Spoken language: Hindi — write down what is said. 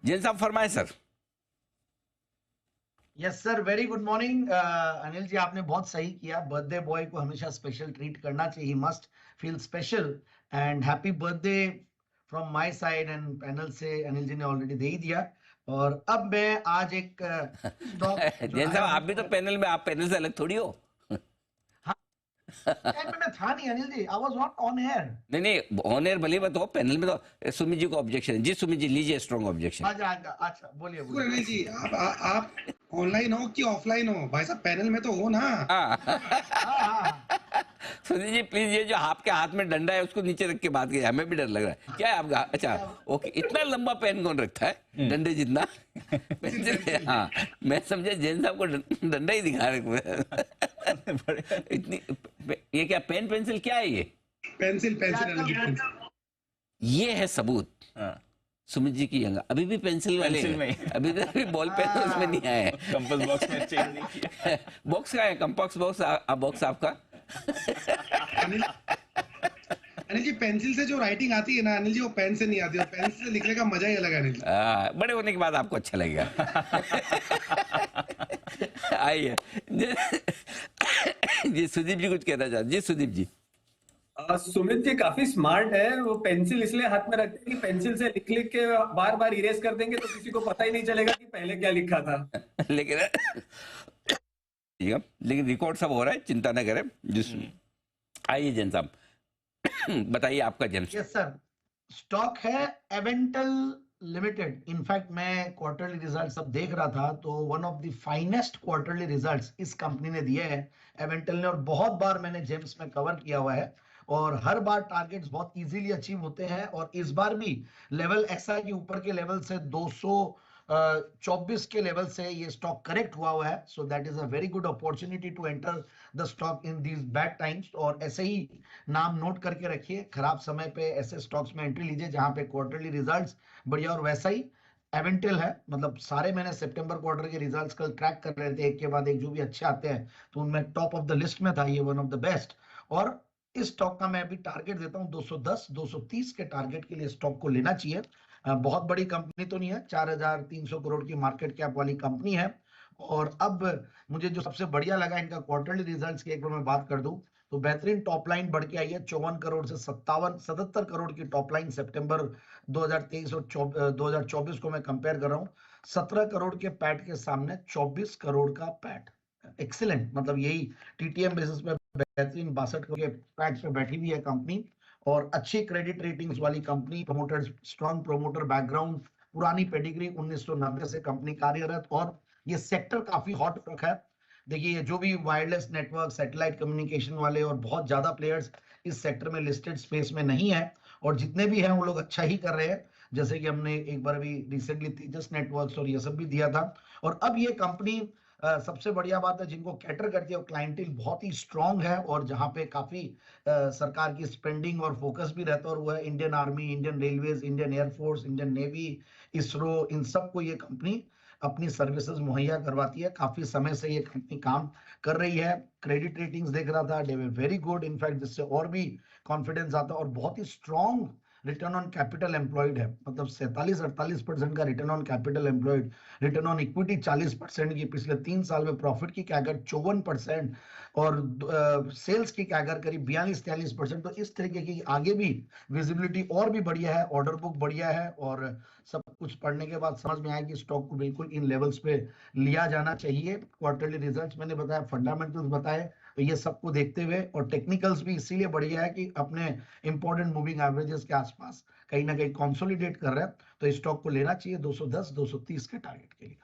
जैन साहब फरमाए sir. Yes sir, very good morning. Anil ji, आपने बहुत सही किया। बर्थडे बॉय को हमेशा स्पेशल ट्रीट करना चाहिए, must feel special. And happy birthday from my side and panel से अनिल जी ने ऑलरेडी दे ही दिया। और अब मैं आज एक स्टॉक जो जैन साहब लाया आप हूँ। भी तो पैनल में, आप पैनल से अलग थोड़ी हो। हाँ, यार मैं था नहीं Anil ji, I was not on air. नहीं नहीं, ऑन एयर भले बताओ, पैनल में तो सुमित जी को ऑब्जेक्शन है जी। सुमित जी लीजिए स्ट्रॉन्ग ऑब्जेक्शन। अच्छा अच्छा अच्छा, बोलिए बिल्कुल बोलिए। अनिल जी, आप ऑनलाइन हो कि ऑफलाइन हो? भाई साहब पैनल में तो हो ना। हाँ हाँ हाँ सुनील जी प्लीज, ये जो आपके हाथ में डंडा है उसको नीचे रख के बात कीजिए, हमें भी डर लग रहा है। क्या है आपका? अच्छा ओके, इतना लंबा पेन कौन रखता है डंडे जितना? पेंसिल है, हाँ मैं समझा जैन साहब को डंडा ही दिखा रहे इतनी। ये क्या पेन पेंसिल क्या है ये? पेंसिल पेंसिल अनिल जी, आजकल पेंसिल। ये है सबूत। सुमित जी की यंगा अभी भी पेंसिल वाले पेंसिल में हैं। ही। अभी तक भी बॉल पेन उसमें नहीं आया है। कंपास बॉक्स में चेंज नहीं किया। बॉक्स का है, कंपास बॉक्स बॉक्स आपका। अनिल अनिल जी, पेंसिल से जो राइटिंग आती है ना अनिल जी, वो पेन से नहीं आती। और पेन से लिखने का मजा ही अलग है अनिल जी। बड़े होने के बाद आपको अच्छा लगेगा। आइए जी, सुदीप जी कुछ कहना चाहते। जी सुदीप जी। सुमित जी काफी स्मार्ट है। वो पेंसिल इसलिए हाथ में रखते हैं कि पेंसिल से लिख लिख के बार बार इरेज कर देंगे तो किसी को पता ही नहीं चलेगा कि पहले क्या लिखा था। लेकिन ठीक है, लेकिन रिकॉर्ड सब हो रहा है, चिंता न करें। जिस आइए जैन साहब बताइए आपका जन। यस सर, स्टॉक है एवेंटल लिमिटेड। इनफैक्ट मैं क्वार्टरली रिजल्ट सब देख रहा था तो one of the finest quarterly results इस कंपनी ने दिए हैं, एवेंटल ने। और बहुत बार मैंने जेम्स में कवर किया हुआ है और हर बार टारगेट्स बहुत इजीली अचीव होते हैं। और इस बार भी लेवल ऐसा है कि ऊपर के लेवल से 224 के लेवल से ये स्टॉक करेक्ट हुआ है। So that is a very good opportunity to enter the stock in these bad times. और ऐसे ही नाम नोट करके रखिए, खराब समय पे ऐसे स्टॉक्स में एंट्री लीजिए जहां पे क्वार्टरली रिजल्ट्स बढ़िया। और वैसा ही एवेंटल है, मतलब सारे मैंने सितंबर क्वार्टर के रिजल्ट्स कल ट्रैक कर रहे थे एक के बाद एक, जो भी अच्छे आते हैं तो उनमें टॉप ऑफ द लिस्ट में था ये, वन ऑफ द बेस्ट। और इस स्टॉक का मैं अभी टारगेट देता हूं 210 230 के टारगेट के लिए स्टॉक को लेना चाहिए। बहुत बड़ी कंपनी तो नहीं है, 4300 करोड़ की मार्केट कैप वाली कंपनी है। और अब मुझे जो सबसे बढ़िया लगा इनका क्वार्टरली रिजल्ट्स की एक बार मैं बात कर दूं तो बेहतरीन टॉप लाइन बढ़ के आई है, 54 करोड़ से 77 करोड़ की टॉप लाइन। सितंबर 2023 और 2024 को मैं कंपेयर कर रहा हूं। 17 करोड़ के पैट के सामने 24 करोड़ का पैट, एक्सीलेंट। मतलब यही टीटीएम बेसिस पे बेहतरीन 62 करोड़ के पैट पे बैठी हुई है कंपनी। और अच्छी क्रेडिट रेटिंग्स वाली company, promoter, strong promoter background, पुरानी पेडिग्री, 1990 से कंपनी कार्यरत। और ये सेक्टर काफी हॉट रखा है। देखिए, ये जो भी वायरलेस नेटवर्क, सैटेलाइट कम्युनिकेशन वाले और बहुत ज्यादा प्लेयर्स इस सेक्टर में लिस्टेड स्पेस में नहीं है, और जितने भी हैं वो लोग अच्छा ही कर रहे हैं। जैसे कि हमने एक बार अभी रिसेंटली तेजस नेटवर्क्स और ये सब भी दिया था। और अब ये कंपनी सबसे बढ़िया बात है, जिनको कैटर करती है वो क्लाइंटेल बहुत ही स्ट्रांग है, और जहां पे काफी सरकार की स्पेंडिंग और फोकस भी रहता है। और वो है Indian army, Indian railways, Indian air force, Indian navy, ISRO, इन सबको ये कंपनी अपनी सर्विसेज मुहैया करवाती है। काफी समय से ये कंपनी काम कर रही है। क्रेडिट रेटिंग्स देख रहा था, they were very good, in fact जिससे और भी कॉन्फिडेंस आता है। और बहुत ही strong return on capital employed है, मतलब 47-48% का return on capital employed. Return on equity 40% की, पिछले 3 साल में प्रॉफिट की कैगर 54%, और सेल्स की कैगर करीब 42-43%। तो इस तरीके की आगे भी विजिबिलिटी और भी बढ़िया है, ऑर्डर बुक बढ़िया है। और सब कुछ पढ़ने के बाद समझ में आया कि स्टॉक को बिल्कुल इन लेवल्स पे लिया जाना चाहिए। क्वार्टरली रिजल्ट्स मैंने बताया, फंडामेंटल्स बताए, तो ये सबको देखते हुए, और टेक्निकल्स भी इसीलिए बढ़िया है कि अपने इंपॉर्टेंट मूविंग एवरेजेस के आसपास कहीं ना कहीं कंसोलिडेट कर रहा है। तो इस स्टॉक को लेना चाहिए 210 230 के टारगेट के लिए।